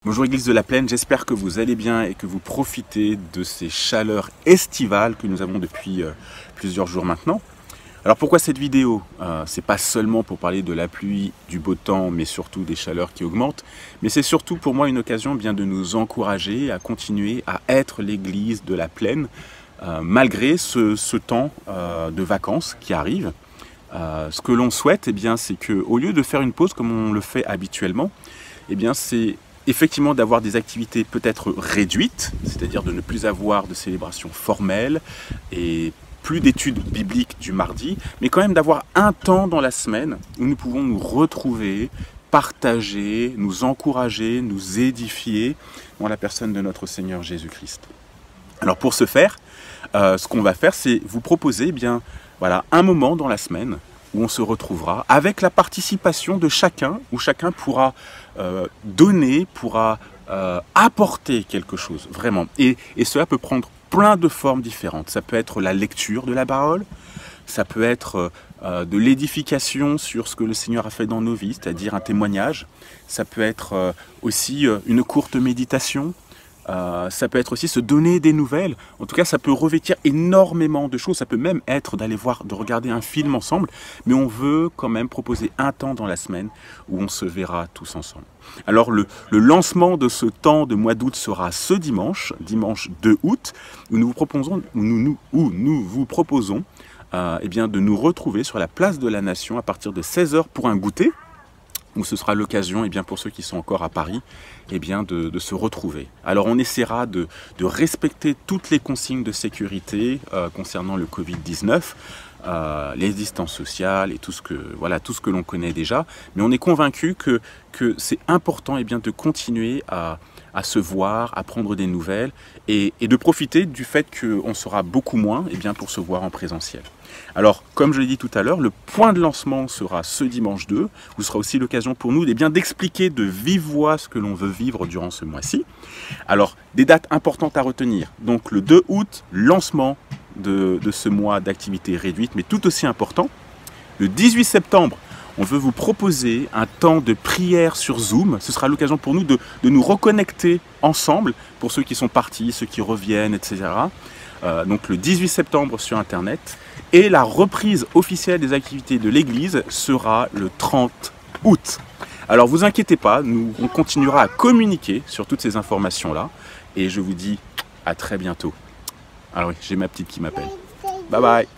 Bonjour Église de la Plaine, j'espère que vous allez bien et que vous profitez de ces chaleurs estivales que nous avons depuis plusieurs jours maintenant. Alors pourquoi cette vidéo? C'est pas seulement pour parler de la pluie, du beau temps, mais surtout des chaleurs qui augmentent, mais c'est surtout pour moi une occasion bien de nous encourager à continuer à être l'Église de la Plaine, malgré ce temps de vacances qui arrive. Ce que l'on souhaite, c'est qu'au lieu de faire une pause comme on le fait habituellement, c'est effectivement d'avoir des activités peut-être réduites, c'est-à-dire de ne plus avoir de célébrations formelles et plus d'études bibliques du mardi, mais quand même d'avoir un temps dans la semaine où nous pouvons nous retrouver, partager, nous encourager, nous édifier dans la personne de notre Seigneur Jésus-Christ. Alors pour ce faire, ce qu'on va faire, c'est vous proposer un moment dans la semaine où on se retrouvera avec la participation de chacun, où chacun pourra donner, pourra apporter quelque chose, vraiment. Et cela peut prendre plein de formes différentes. Ça peut être la lecture de la parole, ça peut être de l'édification sur ce que le Seigneur a fait dans nos vies, c'est-à-dire un témoignage. Ça peut être aussi une courte méditation. Ça peut être aussi se donner des nouvelles. En tout cas, ça peut revêtir énormément de choses. Ça peut même être de regarder un film ensemble. Mais on veut quand même proposer un temps dans la semaine où on se verra tous ensemble. Alors, le lancement de ce temps de mois d'août sera ce dimanche 2 août, où nous vous proposons de nous retrouver sur la place de la Nation à partir de 16 h pour un goûter, où ce sera l'occasion, pour ceux qui sont encore à Paris, de se retrouver. Alors on essaiera de respecter toutes les consignes de sécurité concernant le Covid-19, les distances sociales et tout ce que l'on connaît déjà, mais on est convaincu que c'est important de continuer à se voir, à prendre des nouvelles et de profiter du fait qu'on sera beaucoup moins pour se voir en présentiel. Alors, comme je l'ai dit tout à l'heure, le point de lancement sera ce dimanche 2, où ce sera aussi l'occasion pour nous d'expliquer de vive voix ce que l'on veut vivre durant ce mois-ci. Alors, des dates importantes à retenir. Donc, le 2 août, lancement de ce mois d'activité réduite, mais tout aussi important. Le 18 septembre, on veut vous proposer un temps de prière sur Zoom. Ce sera l'occasion pour nous de nous reconnecter ensemble, pour ceux qui sont partis, ceux qui reviennent, etc. Donc le 18 septembre sur Internet. Et la reprise officielle des activités de l'Église sera le 30 août. Alors vous inquiétez pas, on continuera à communiquer sur toutes ces informations-là. Et je vous dis à très bientôt. Alors oui, j'ai ma petite qui m'appelle. Bye bye.